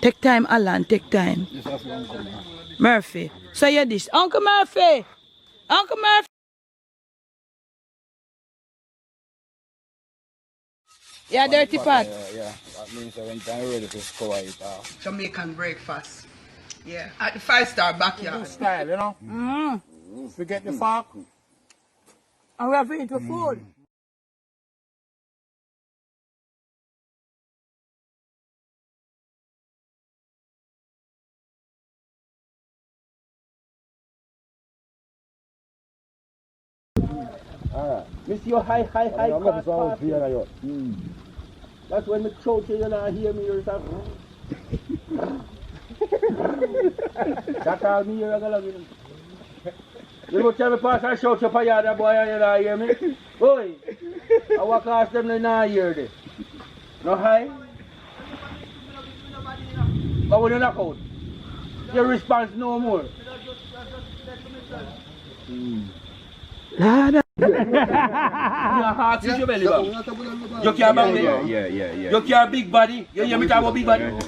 Take time, Alan, take time. Murphy. So you dish. Uncle Murphy! Uncle Murphy! Yeah, dirty pot. Yeah. That means when you're ready to score it. Jamaican breakfast. Yeah, at the 5-star backyard. Style, you know? Forget the fork. And we have to eat the food. Miss your high class party. That's when the choke you not hear me or something. That's all me here again. You go tell me pass and shout up a yard, boy, you not hear me? Boy, I walk past them, they not hear this. No high? But when you knock out, your response no more. Your heart is your belly bag. You can't bang belly. Yeah. You can't big body. You hear me talk about big body? Bang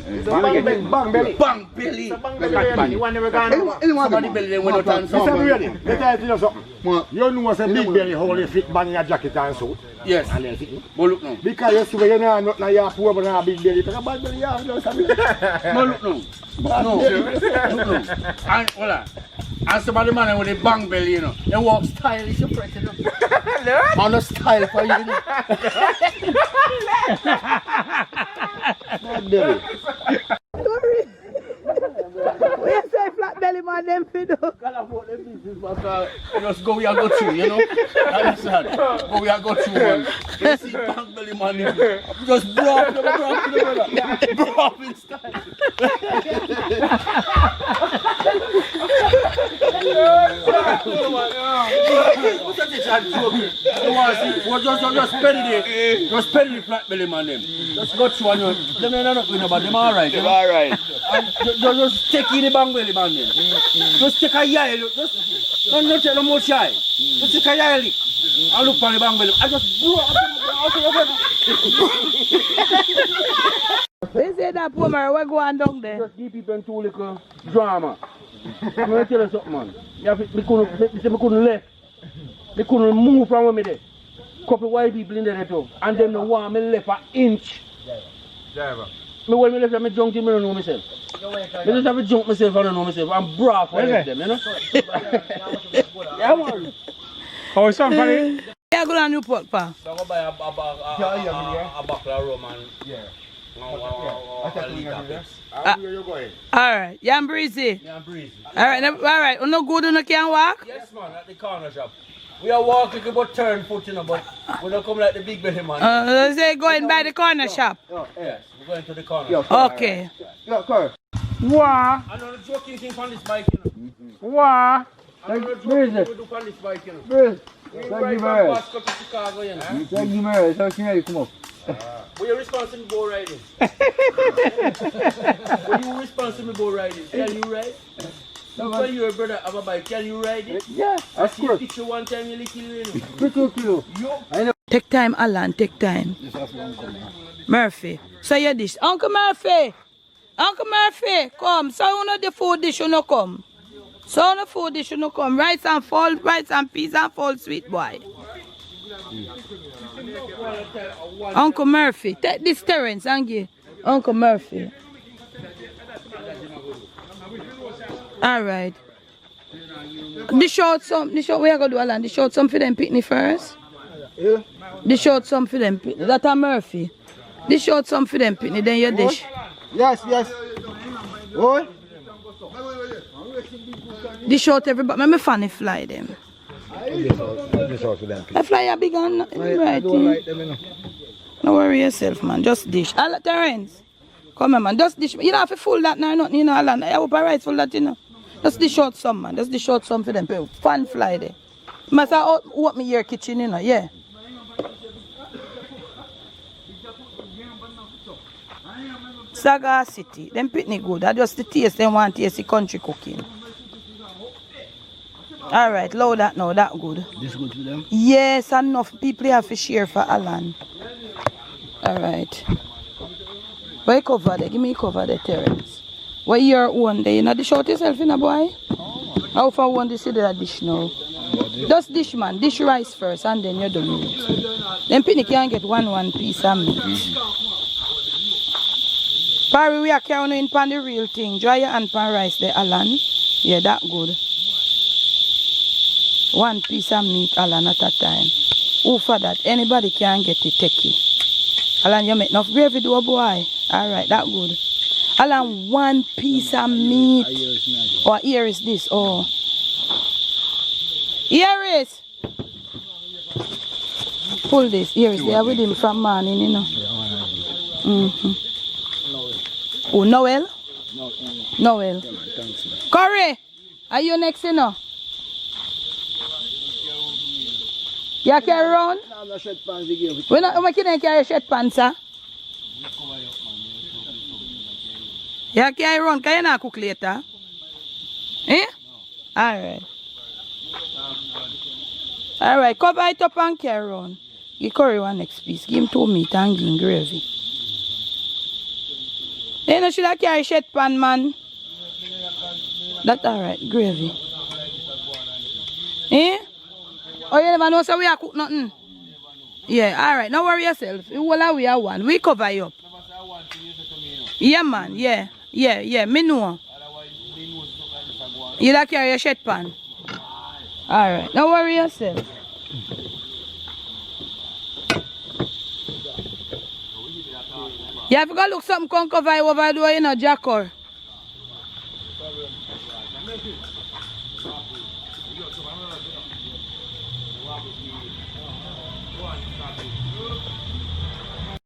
belly. Bang belly. You want never gone. Somebody belly then when you turn something. Let me tell you something. You know what's a big belly, how they fit bang your jacket and suit. Yes. And then fit. But look now. Because you see, you know, not your poor, but not a big belly. Because a bad belly, you have no something. No, look now. No. Look now. And hold on. And some of the man with a bang belly, you know, they walk stylish and pretty, you know. On a style for you, you know. Bad belly. We have say flat belly man them for do. Just go we are go through, you know. Understand? Go we are go through one. You see bang belly man, just blow up, blow up in style. What's that this and joking? You want to see? Just spend it. Just spend the flat belly man them. Just go through and you. Them not going about them alright. Them alright. And just take in the bang belly man them. Just take a yell. Just don't take no more shy. Just take a yell. And look for the bang belly. I just blow up. They say that poor man, we're going down there. Just give people too little drama. I'm going to tell you something, man. They couldn't left. They couldn't move from where me there. Couple white people in there too. And them no want me left an inch. Me when me left me junk till me don't know myself. Me just have to junk myself, I don't know myself. I'm brave for them, you know? Yeah, man. How is somebody? Yeah, go on new pot, pa. So I go buy a bottle of rum and a liter. Where you going? Alright, yeah, I'm breezy. Yeah, I'm breezy. Alright, you no good, you no can walk? Yes, man, at the corner shop. We are walking about turn foot, you know, but we don't come like the big belly man. Say going by the corner shop. Yes, we're going to the corner. Okay. Wah. I know the joking thing on this bike, you know. Wah. I know the joking thing we do on this bike, you know. We ride from Bosco to Chicago, you know. St.Mary, St.Mary, come up. Were you responsible for riding? Were you responsible for riding? Can you ride? Look when your brother have a bike, can you ride it? Yeah, I see a picture one time you kill you. Take time, Alan, take time. Murphy. So you dish. Uncle Murphy! Uncle Murphy, come. So you know the food dish you no come. So the food dish you no come. Rice and peas and fall, sweet boy. Uncle Murphy, take this Terence and give Uncle Murphy. Alright. Dish out some, we are going to do, Alan. Dish out some for them picnic first. Yeah. Dish out some for them picnic. That's a Murphy. Dish out some for them picnic, then you dish. Yes. What? Dish out everybody. Let me funny fly them. I fly a big one. Right. No worry yourself, man. Just dish. Terence. Come on, man. Just dish. You don't have to fool that now, nothing, you know, Alan. I hope I right full that, you know. Just dish out some, man. Just dish out some for them. Fun fly there. Must I open your kitchen, you know, yeah. Saga City. Them picnic good. That's just the taste. They want to taste the country cooking. Alright, load that now. That good. This good for them? Yes, enough people have to share for Alan. Alright. Why cover there? Give me cover the Terence. What your own there? You know the short yourself in a boy? How far one this is the dish now? Just dish man, dish rice first and then you do meat. Then Penny can get one piece of meat. Parry, we are carrying in pan the real thing. Dry your hand pan rice there, Alan. Yeah, that good. One piece of meat, Alan, at a time. Who for that? Anybody can get it, take it. Alan, you make enough gravy, do boy. Alright, that good. Alan, one piece of meat. Oh, here is this. Oh. Here is. Pull this. Here is there with him from morning, you know. Oh, Noel? Noel. Corey, are you next, you know? You carry around? No, I'm not shirt pants again. We can't carry shirt pants, sir. You carry around, can you not cook later? Eh? Alright. Alright, cover it up and carry around. Give Curry one next piece. Give him 2 meat and give him gravy. You know, should I carry shirt pan, man? That's alright, gravy. Eh? Oh, you never know, so we are cook nothing? Yeah, alright, don't worry yourself. We are one. We cover you up. Yeah, man, yeah, me know. You don't carry your shirt pan? Alright, don't worry yourself. You have to go look something come cover you over there, you know, Jackor.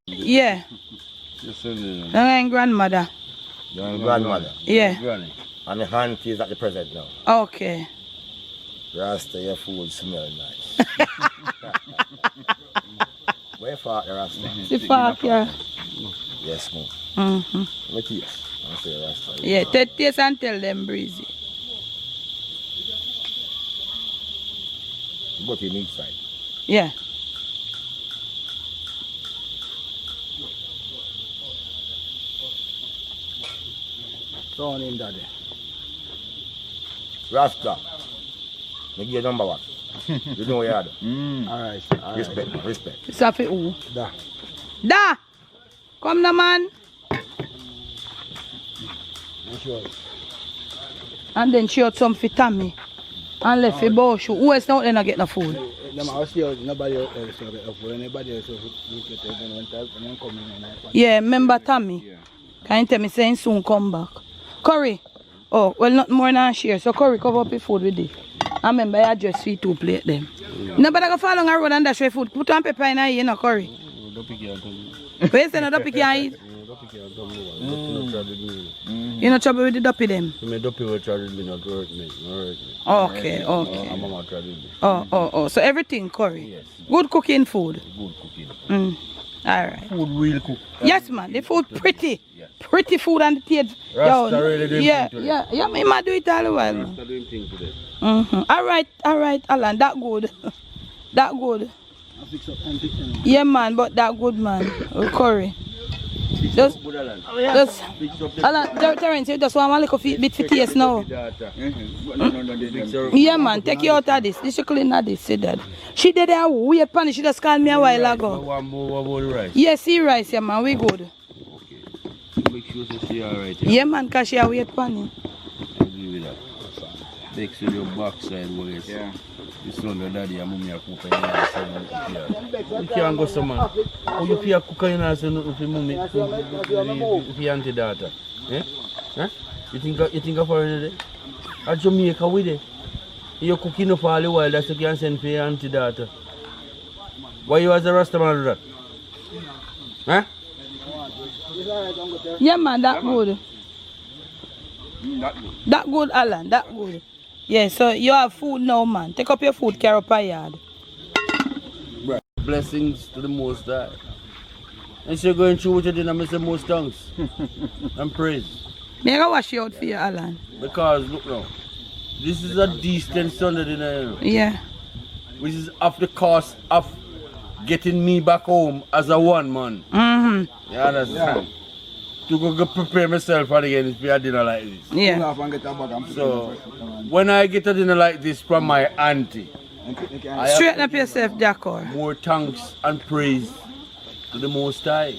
Yeah. And grandmother. Your grandmother. Yeah. And the auntie is at the present now. Okay. Rasta, your food smell nice. Where far the Rasta? The fuck, yeah. Yes, ma'am. Let me taste. I say Rasta. Yeah, taste and tell them, Breezy. But in inside. Yeah. Throw on him, daddy. Rasta. Me give you number 1. You know what you do. Alright. Respect. It's a who? Da. Da! Come now, man. Sure. And then she had some for Tammy. And left for Bosch. Who else now they not get no food? Nobody else will get food. Anybody else will get it and then come in. Yeah, remember Tammy? Yeah. Can you tell me saying soon come back? Curry. Oh, well, not more than share. So Curry cover up your food with it. I remember I just feed 2 plate them. Nobody go fall on the road and dash your food. Put on pepper in here, you know, Curry. But you say no duppy can't eat? You not trouble with the duppy them? Me duppy will try to be not hurt me. Okay. Oh. So everything Curry? Yes. Good cooking food? Good cooking. Alright. Food real cook. Yes, man. The food pretty. Yes. Pretty food and the taste. Rasta really doing thing today. Yeah, me might do it all the while. Rasta doing thing today. Alright, Alan. That good. That good. Yeah, man, but that good, man. Curry. Just Alan, Terence, you just want a little bit for taste now. Yeah, man, take you out of this. This should clean out this, see that. She did that weird pan, she just called me a while ago. One more about rice? Yes, see rice, yeah, man, we good. Okay. Make sure she alright. Yeah, man, because she a weird pan. I agree with that. Take to your backside, boys. Yeah. You son your daddy and mommy are cooking. You can't go some man. Oh, you feel cooking and say nothing for mommy, for your auntie daughter. Eh? You think of foreign day? At Jamaica with it. You're cooking for all the while, that's you can send for your auntie daughter. Why you as a Rasta man do that? Huh? Yeah, man, that good. That good, Alan, that good. Yeah, so you have food now, man. Take up your food, carry up a yard. Blessings to the Most High. And you're going through what you did, I say most thanks and praise. Me I go wash you out for you, Alan. Because, look now, this is a decent Sunday dinner. Yeah. Which is off the cost of getting me back home as a one man. You understand? to go prepare myself for again for a dinner like this. Pull Yeah. off and get a bag and put So, it in when I get a dinner like this from my auntie, I have Straighten to up yourself, Jacor. more thanks and praise to the Most High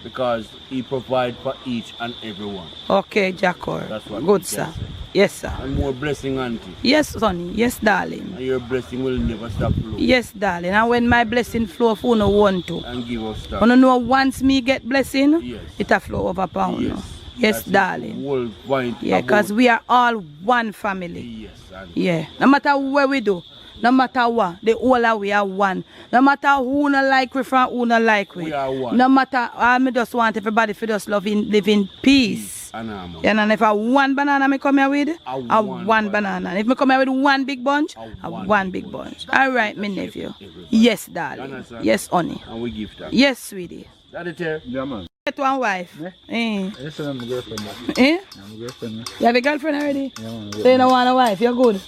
because He provides for each and every one. Okay, Jacor. That's what Good, we sir. can say. Yes, sir. And more blessing, auntie. Yes, sonny. Yes, darling. And your blessing will never stop flowing. Yes, darling. And when my blessing flow, if you no want to. And give us that. You know, once me get blessing, Yes. it a flow over pound. Yes. Yes, That's the darling. whole point Yeah, about- because we are all one family. Yes, auntie. Yeah. No matter what we do, no matter what, the whole of we are one. No matter who no like we from who no like we. We are one. No matter, I just want everybody to just live in peace. And harmony. Yeah, and if I one banana me come here with, A I one one banana. If me come here with one big bunch, A one big bunch. All right, me nephew. Yes, darling. understand? Yes, honey. And we give that. Yes, sweetie. That it here. Yeah, man. Get one wife. Eh? Yes, I'm a girlfriend. Eh? I'm a girlfriend. You have a girlfriend already? Yeah, man. So you don't want a wife? You're good.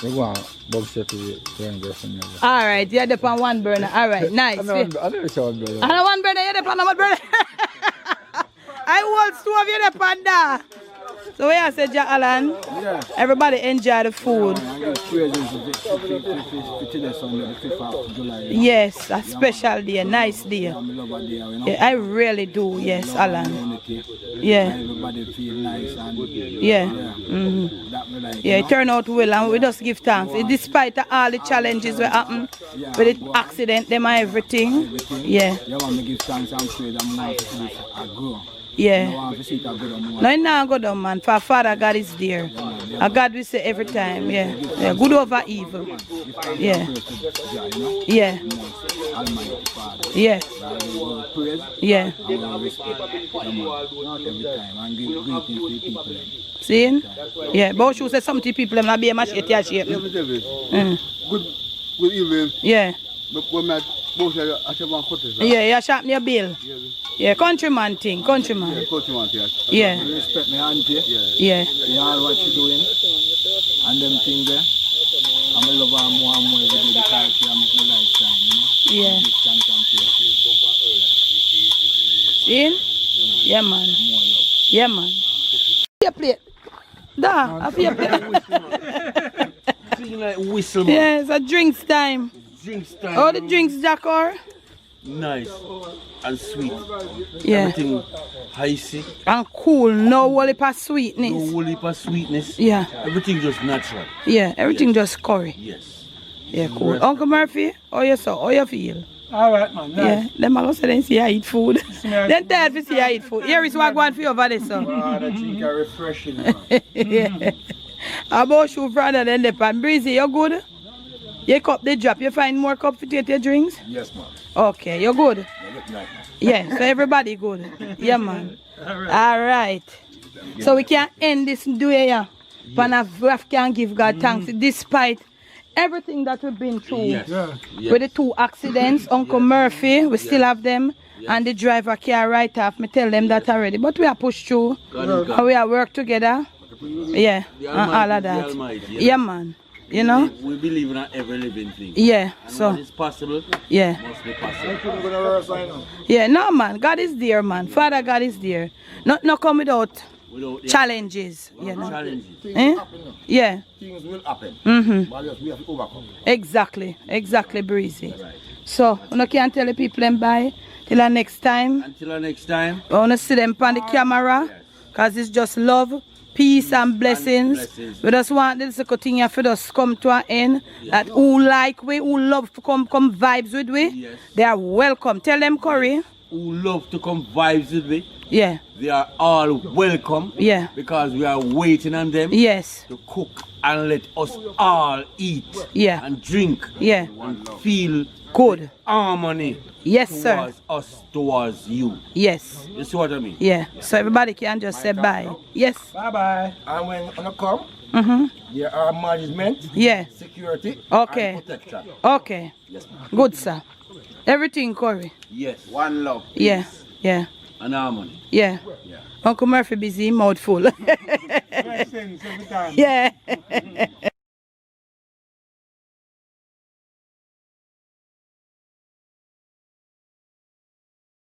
You go on, Bob said to you, you're a girlfriend. All right, you're up on one burner. All right, nice. I never saw one brother. I know one burner, you're up on one burner. I want two of you up on that. So where I said, Jack Alan, Yeah. everybody enjoy the food. I get praises to the Sunday, the 5th of July. Yes, a special day, nice day. I love a day, you know. Yeah, I really do, yes, Alan. Unity. Yeah. Everybody feel nice and Yeah. Mm-hmm. that me like. Yeah, it turned out well and we just give thanks. Despite all the challenges that happen with the accident, them and everything. Yeah, Yeah, man, me give thanks and praise and more to see a grow. I yeah. want to see it a good and more. No, it not go down, man. For Father God is there. And God will say every time, yeah. Yeah, good over evil. Yeah. Yeah. Almighty Father. Yeah. I will praise Yeah. and I will respect. Not every time. And give greetings to the people. Them. See? Yeah, but you say something people them not be a machete or shape. Good evening. Yeah. When I both I said one cut Yeah, you sharpen your bill. Yeah, countryman thing, countryman. Yeah. Respect my auntie. Yeah. You all what she doing. And them things there. I'm a love her more and more every day because she make my life shine, you know. Yeah. Give thanks and praise. See? Yeah, man. More love. Yeah, man. Your plate. Da, I feel your plate. Singing like whistle, man. Yeah, it's a drinks time. Drinks time. All the drinks, Jacor? Nice and sweet. Yeah. Everything icy. And cool, no whole heap of No sweetness. whole heap of sweetness. Yeah. Everything just natural. Yeah, everything just curry. Yes. Yeah, cool. Uncle Murphy, how you so? How you feel? All right, man. Yeah, them are going to say they see I eat food. Then tired to see I eat food. Here is what I want for you over there, so. I think are refreshing, man. Yeah. How about you, brother, then the pan? Breezy, you good? You cup the drop. You find more cup to take your drinks? Yes, man. Okay, you good? You look nice, man. Yeah, so everybody good. Yeah, man. All right. So we can end this day, yeah. But we can give God thanks despite everything that we've been through. Yes. With the two accidents, Uncle Murphy, we still have them. And the driver can right off. Me tell them that already. But we are pushed through. And we are work together. Yeah. And all of that. Yeah, man. You know? We believe in every living thing. Yeah. And So, what is possible yeah. must be possible. Yeah, no, man. God is there, man. Father God is there. Not come without Without challenges. You know? challenges. Eh? Yeah. Things will happen. Mm-hmm. But yes, we have to overcome. Exactly. Exactly, Breezy. So, you can tell the people them bye. Till the next time. Until the next time. I want to see them on the camera. Because it's just love, peace and blessings. We just want this thing here for us come to an end. That who like we, who love to come vibes with we, Yes. they are welcome. Tell them, Corey. Who love to come vibes with me. Yeah. They are all welcome. Yeah. Because we are waiting on them Yes. to cook and let us all eat. Yeah. And drink. Yeah. And feel Good. harmony. Yes, sir. Towards us, towards you. Yes. You see what I mean? Yeah. So everybody can just say bye. Yes. Bye-bye. And when you come, Mm-hmm. there are management, Yeah. security, Okay. and protection. Okay. Yes, ma'am. Good, sir. Everything, Corey. Yes. One love. Yeah. Yeah. And harmony. Yeah. Yeah. Uncle Murphy busy, mouth full. Blessings every time. Yeah.